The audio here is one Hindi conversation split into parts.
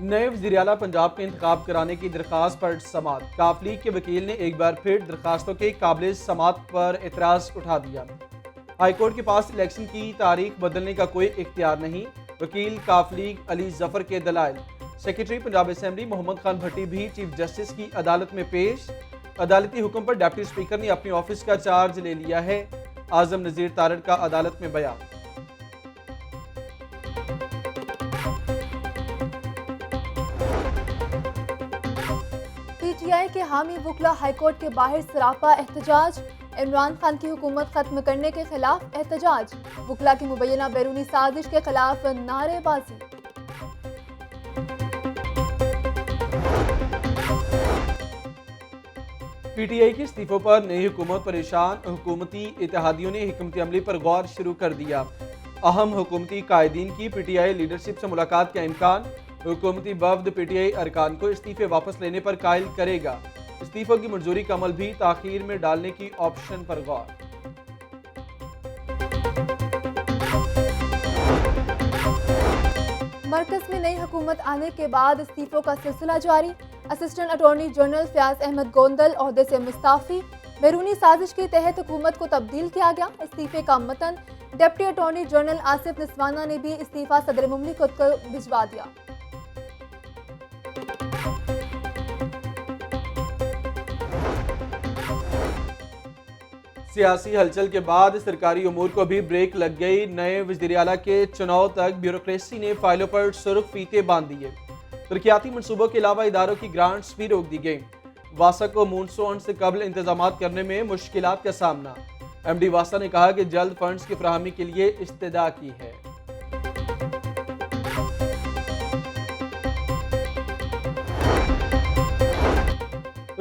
नए वज़ीर-ए-आला पंजाब के इंतखाब कराने की दरख्वास्त पर समाअत। काफ लीग के वकील ने एक बार फिर दरखास्तों के काबिल समाअत पर एतराज़ उठा दिया। हाईकोर्ट के पास इलेक्शन की तारीख बदलने का कोई इख्तियार नहीं। वकील काफ लीग अली जफर के दलाइल। सेक्रेटरी पंजाब असम्बली मोहम्मद खान भट्टी भी चीफ जस्टिस की अदालत में पेश। अदालती हुक्म पर डिप्टी स्पीकर ने अपने ऑफिस का चार्ज ले लिया है। आजम नज़ीर तारड़ का अदालत में बयान। पीटीआई के हामी वुकला हाईकोर्ट के बाहर सरापा एहतजाज। इमरान खान की हुकूमत खत्म करने के खिलाफ एहतजाज। वुकला की मुबैना बैरूनी साजिश के खिलाफ नारेबाजी। पीटीआई के इस्तीफों पर नई हुकूमत परेशान। हुकूमती इत्तेहादियों ने हिकमत अमली पर गौर शुरू कर दिया। अहम हुकूमती कायदीन की पीटीआई लीडरशिप से मुलाकात का इम्कान। हुकूमती वफ्द पीटीआई अरकान को इस्तीफे वापस लेने पर कायल करेगा। इस्तीफों की मंजूरी का अमल भी ताखीर में डालने की ऑप्शन पर गौर। मरकज में नई हुकूमत आने के बाद इस्तीफों का सिलसिला जारी। Assistant attorney general Fayaz Ahmad Gondal ओहदे से मुस्ताफी। बैरूनी साजिश के तहत हुकूमत को तब्दील किया गया। इस्तीफे का मतन डिप्टी अटॉर्नी जनरल आसिफ निस्वाना ने भी इस्तीफा सदर मुमलिकत को भिजवा दिया। सियासी हलचल के बाद सरकारी उमूर को भी ब्रेक लग गई। नए वज़ीर-ए-आला के चुनाव तक ब्यूरोक्रेसी ने फाइलों पर सुर्ख फीते बांध दिए। तरक्याती मनसूबों के अलावा इदारों की ग्रांट्स भी रोक दी गई। वासा को मूनसून से कबल इंतजाम करने में मुश्किलात का सामना। एमडी वासा ने कहा कि जल्द फंड्स की फराहमी के लिए इस्तदा की है।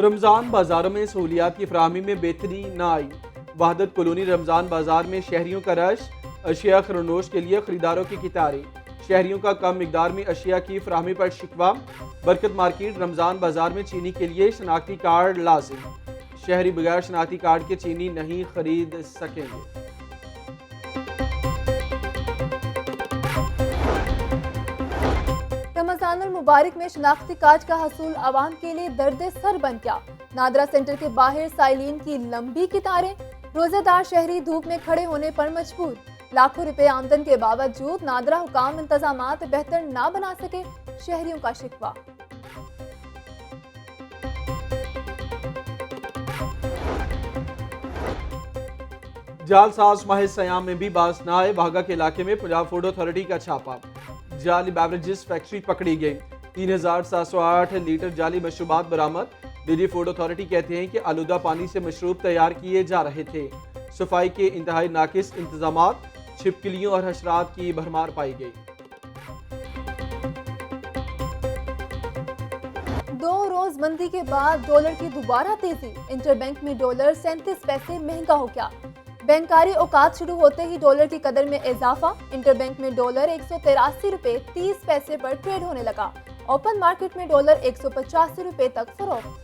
रमजान बाजारों में सहूलियात की फराहमी में बेहतरी न आई। वहादत कॉलोनी रमजान बाजार में शहरियों का रश। अशिया खरनोश के लिए खरीदारों की कितारें। शहरियों का कम मिकदार में अशिया की फराहमी पर शिकवा। बरकत मार्केट रमजान बाजार में चीनी के लिए शनाख्ती कार्ड लाजिम। शहरी बगैर शनाख्ती कार्ड के चीनी नहीं खरीद सकेंगे। रमजानुल मुबारक में शनाख्ती कार्ड का हसूल आवाम के लिए दर्द सर बन गया। नादरा सेंटर के बाहर साइलिन की लंबी कितारें। रोजेदार शहरी धूप में खड़े होने पर मजबूर। लाखों रुपए आमदन के बावजूद नादरा हुकाम इंतजामात बेहतर ना बना सके। शहरियों का शिकवा। जालसाज माह सयाम में भी बास न आए। वाघा के इलाके में पंजाब फूड अथॉरिटी का छापा। जाली बेवरेजेस फैक्ट्री पकड़ी गई। 3708 लीटर जाली मशरूबात बरामद। दिल्ली फूड अथॉरिटी कहते हैं कि आलूदा पानी से मशरूब तैयार किए जा रहे थे। सफाई के इंतहाई नाकिस इंतजामात। छिपकलियों और हशरात की भरमार पाई गई। 2 रोज मंदी के बाद डॉलर की दोबारा तेजी। इंटरबैंक में डॉलर 37 पैसे महंगा हो गया। बैंकारी औकात शुरू होते ही डॉलर की कदर में इजाफा। इंटरबैंक में डॉलर 183 रुपए 30 पैसे पर ट्रेड होने लगा। ओपन मार्केट में डॉलर 185 रुपए तक फरोख्त।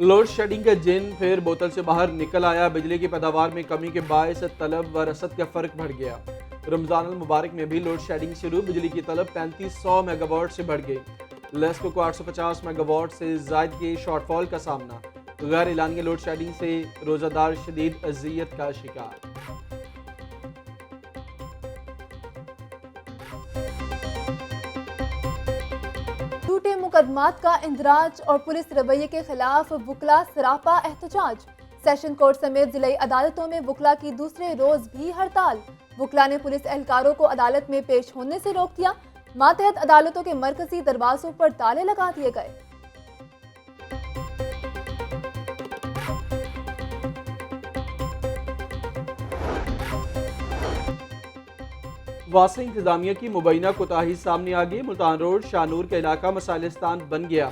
लोड शेडिंग का जिन फिर बोतल से बाहर निकल आया। बिजली की पैदावार में कमी के बायस तलब व रसद का फर्क बढ़ गया। रमजान मुबारक में भी लोड शेडिंग शुरू। बिजली की तलब 3500 मेगावाट से बढ़ गई। लेस्को को 850 मेगावाट से जायद के शॉर्टफॉल का सामना। गैर एलानिया लोड शेडिंग से रोजादार शदीद अजियत का शिकार। झूठे मुकदमात का इंदराज और पुलिस रवैये के खिलाफ वुकला सरापा एहतजाज। सेशन कोर्ट समेत जिला अदालतों में वुकला की दूसरे रोज भी हड़ताल। वुकला ने पुलिस एहलकारों को अदालत में पेश होने से रोक दिया। मातहत अदालतों के मरकजी दरवाजों पर ताले लगा दिए गए। वासा इंतजामिया की मुबैना कोताही सामने आ गई। मुल्तान रोड शाहनूर का इलाका मसाइलिस्तान बन गया।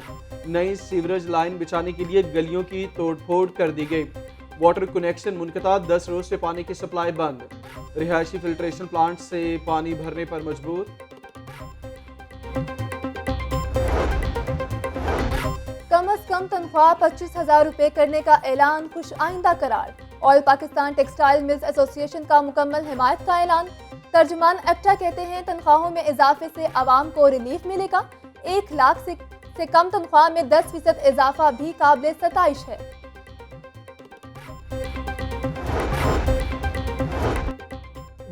नई सीवरेज लाइन बिछाने के लिए गलियों की तोड़फोड़ कर दी गई। Water connection मुनक़ता। 10 रोज से पानी की सप्लाई बंद। रिहायशी फिल्ट्रेशन प्लांट से पानी भरने पर मजबूर। कम कम तनख्वाह 25,000 रुपए करने का ऐलान खुश आइंदा करार। All Pakistan textile mills association का मुकम्मल हिमायत का ऐलान। तर्जुमान एक्टा कहते हैं तनख्वाहों में इजाफे से आवाम को रिलीफ मिलेगा। 1 लाख से कम तनख्वाह में 10% इजाफा भी काबिल सताइश है।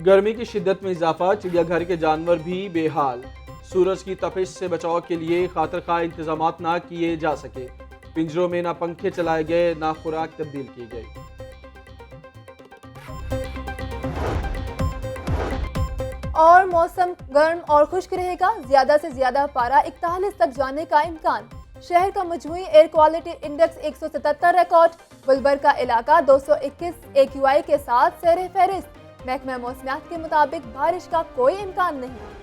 गर्मी की शिद्दत में इजाफा, चिड़ियाघर के जानवर भी बेहाल। सूरज की तपिश से बचाव के लिए खातिर-खा इंतजाम ना किए जा सके। पिंजरों में ना पंखे चलाए गए, ना खुराक तब्दील की गई। और मौसम गर्म और खुश्क रहेगा। ज्यादा से ज्यादा पारा 41 तक जाने का इम्कान। शहर का मजमूई एयर क्वालिटी इंडेक्स 177 रिकॉर्ड। बुलबर का इलाका 221 AQI के साथ सर फहरिस्त। महकमा मौसमियात के मुताबिक बारिश का कोई इम्कान नहीं।